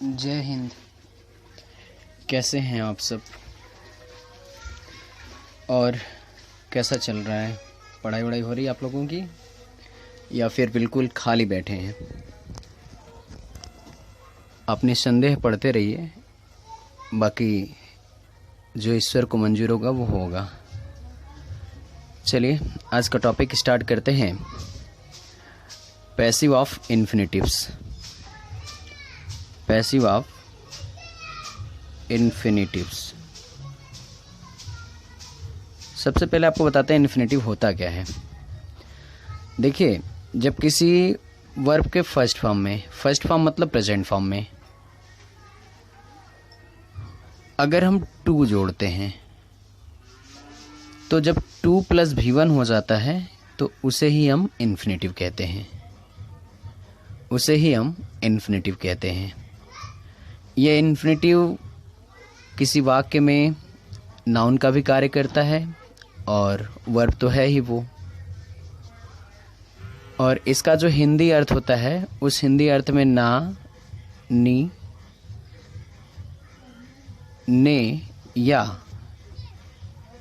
जय हिंद। कैसे हैं आप सब और कैसा चल रहा है? पढ़ाई वढ़ाई हो रही है आप लोगों की या फिर बिल्कुल खाली बैठे हैं? अपने संदेह पढ़ते रहिए, बाकी जो ईश्वर को मंजूर होगा वो होगा। चलिए आज का टॉपिक स्टार्ट करते हैं। Passive of infinitives. Passive of infinitives. सबसे पहले आपको बताते हैं इन्फिनिटिव होता क्या है। देखिए, जब किसी वर्ब के फर्स्ट फॉर्म में, फर्स्ट फॉर्म मतलब प्रेजेंट फॉर्म में, अगर हम टू जोड़ते हैं तो जब 2 + V1 हो जाता है तो उसे ही हम इन्फिनिटिव कहते हैं। उसे ही हम इन्फिनिटिव कहते हैं। यह इन्फिनिटिव किसी वाक्य में नाउन का भी कार्य करता है और वर्ब तो है ही वो। और इसका जो हिंदी अर्थ होता है, उस हिंदी अर्थ में ना, नी, ने या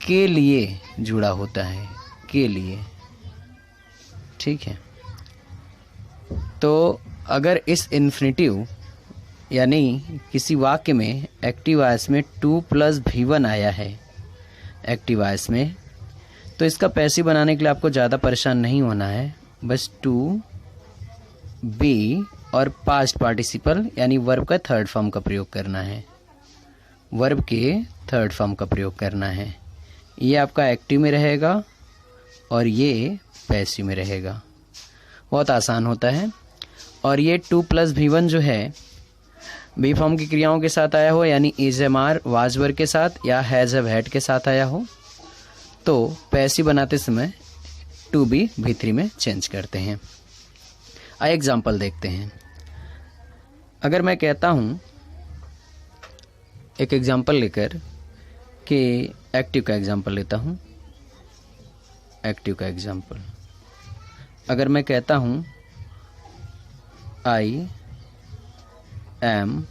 के लिए जुड़ा होता है। के लिए, ठीक है। तो अगर इस इन्फिनिटिव यानी किसी वाक्य में एक्टिव वॉइस में 2 + V1 आया है एक्टिव वॉइस में, तो इसका पैसिव बनाने के लिए आपको ज़्यादा परेशान नहीं होना है। बस टू, बी और पास्ट पार्टिसिपल यानी वर्ब का थर्ड फॉर्म का प्रयोग करना है। वर्ब के थर्ड फॉर्म का प्रयोग करना है। ये आपका एक्टिव में रहेगा और ये पैसिव में रहेगा। बहुत आसान होता है। और ये 2 + V1 जो है, बी फॉर्म की क्रियाओं के साथ आया हो, यानी is, am, are, was were के साथ या हैज, हैव, हैड के साथ आया हो, तो पैसिव बनाते समय टू बी V3 में चेंज करते हैं। आइए एग्जाम्पल देखते हैं। अगर मैं कहता हूं, एक एग्जाम्पल लेकर कि एक्टिव का एग्जाम्पल लेता हूं। एक्टिव का एग्जाम्पल अगर मैं कहता हूं I am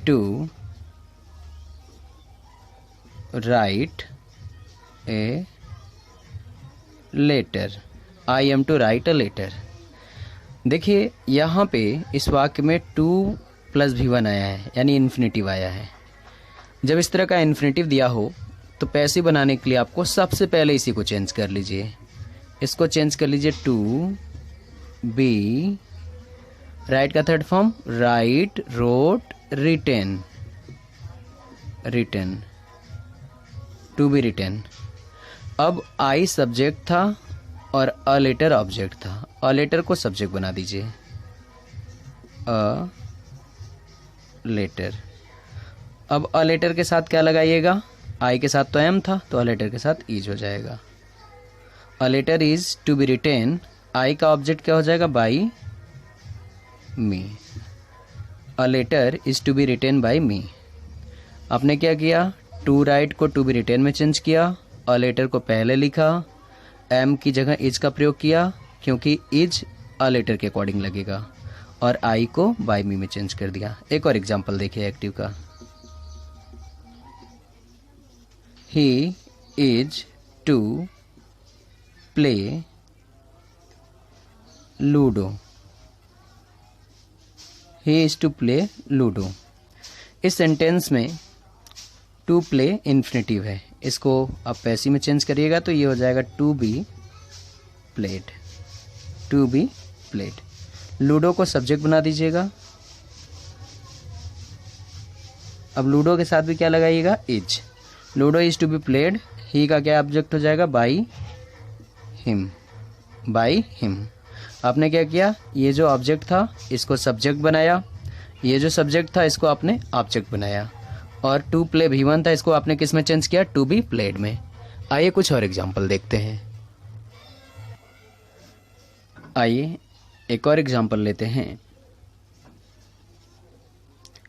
to write a letter. I am to write a letter. देखिए यहाँ पे इस वाक्य में 2 + V1 आया है, यानी इन्फिनिटिव आया है। जब इस तरह का इन्फिनिटिव दिया हो तो पैसिव बनाने के लिए आपको सबसे पहले इसी को चेंज कर लीजिए। इसको चेंज कर लीजिए टू बी, राइट का third form right, wrote, written. Written, to be written. अब आई सब्जेक्ट था और अ लेटर ऑब्जेक्ट था। अ लेटर को सब्जेक्ट बना दीजिए। A letter. अब अ लेटर के साथ क्या लगाइएगा? आई के साथ तो एम था, तो अ लेटर के साथ इज हो जाएगा। A letter is to be written. I का ऑब्जेक्ट क्या हो जाएगा? By me. A letter is to be written by me. आपने क्या किया? टू राइट को टू बी रिटेन में चेंज किया। अ लेटर को पहले लिखा। एम की जगह इज का प्रयोग किया, क्योंकि इज अ लेटर के अकॉर्डिंग लगेगा। और आई को बाई मी में चेंज कर दिया। एक और एग्जांपल देखिए एक्टिव का। He is to play ludo. He is to play ludo. इस सेंटेंस में टू प्ले इन्फिनिटिव है। इसको आप पैसिव में चेंज करिएगा तो ये हो जाएगा to be played. To be played. Ludo को सब्जेक्ट बना दीजिएगा। अब लूडो के साथ भी क्या लगाइएगा? Is. Ludo is to be played. He का क्या ऑब्जेक्ट हो जाएगा? By him. By him. आपने क्या किया? ये जो ऑब्जेक्ट था इसको सब्जेक्ट बनाया, ये जो सब्जेक्ट था इसको आपने ऑब्जेक्ट बनाया, और टू प्ले V1 था, इसको आपने किस में चेंज किया? टू बी प्लेड में। आइए कुछ और एग्जांपल देखते हैं। आइए एक और एग्जांपल लेते हैं।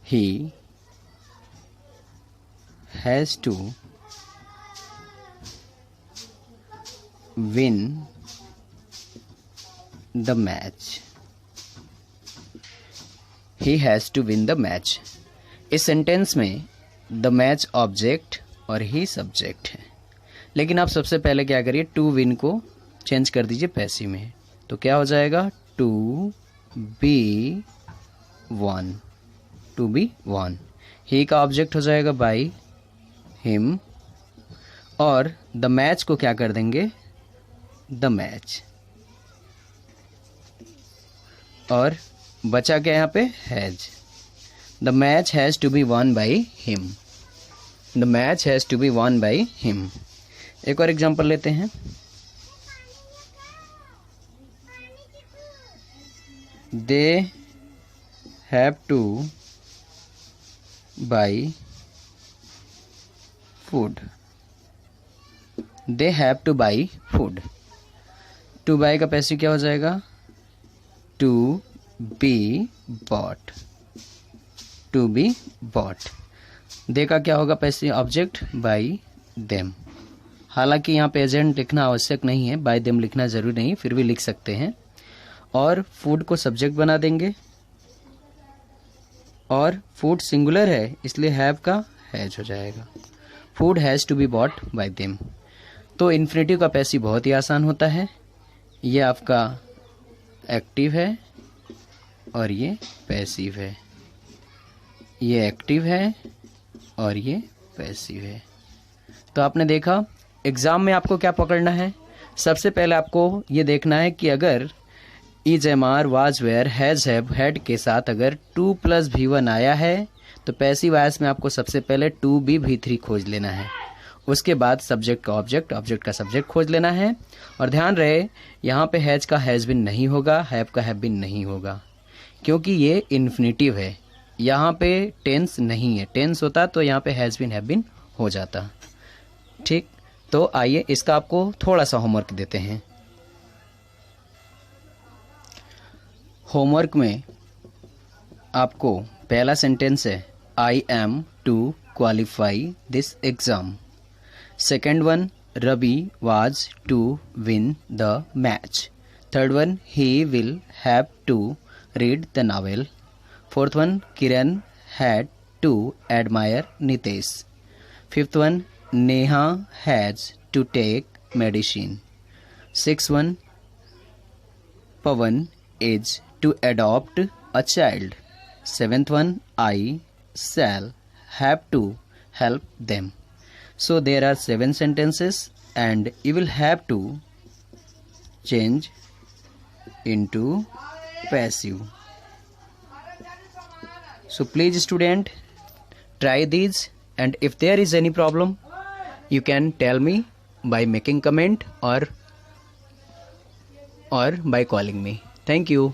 He has to win the match. He has to win the match. इस सेंटेंस में द मैच ऑब्जेक्ट और ही सब्जेक्ट है, लेकिन आप सबसे पहले क्या करिए, टू विन को चेंज कर दीजिए पैसिव में। तो क्या हो जाएगा, to be won, to be won. He का ऑब्जेक्ट हो जाएगा बाई हिम, और द मैच को क्या कर देंगे, द मैच, और बचा क्या यहाँ पे, has. The match has to be won by him, the match has to be won by him. एक और एग्जांपल लेते हैं। They have to buy food, they have to buy food. To buy का पैसिव क्या हो जाएगा, to be bought, to be bought. They का क्या होगा पैसिव ऑब्जेक्ट, बाई देम। हालांकि यहाँ पे एजेंट लिखना आवश्यक नहीं है, बाय देम लिखना जरूरी नहीं, फिर भी लिख सकते हैं। और फूड को सब्जेक्ट बना देंगे, और फूड सिंगुलर है इसलिए हैव का हैज हो जाएगा। Food has to be bought by them. तो इन्फिनेटिव का पैसिव बहुत ही आसान होता है। ये आपका एक्टिव है और ये पैसिव है, ये एक्टिव है और ये पैसिव है। तो आपने देखा एग्जाम में आपको क्या पकड़ना है। सबसे पहले आपको ये देखना है कि अगर is, am are, was, were, has, have, had के साथ अगर 2 + V1 आया है तो पैसिव वॉइस में आपको सबसे पहले टू बी V3 खोज लेना है। उसके बाद सब्जेक्ट का ऑब्जेक्ट, ऑब्जेक्ट का सब्जेक्ट खोज लेना है। और ध्यान रहे यहाँ पे हैज का हैज बिन नहीं होगा, हैव का हैव बिन नहीं होगा, क्योंकि ये इन्फिनेटिव है। यहाँ पे टेंस नहीं है, टेंस होता तो यहाँ पे हैज बिन हैव बिन हो जाता। ठीक, तो आइए इसका आपको थोड़ा सा होमवर्क देते हैं। होमवर्क में आपको पहला सेंटेंस है, I am to qualify this exam. Second one, Ravi was to win the match. Third one, he will have to read the novel. Fourth one, Kiran had to admire Nitesh. Fifth one, Neha has to take medicine. Sixth one, Pawan is to adopt a child. Seventh one, I shall have to help them. So there are 7 sentences and you will have to change into passive. So please student, try these, and if there is any problem you can tell me by making comment or by calling me. Thank you.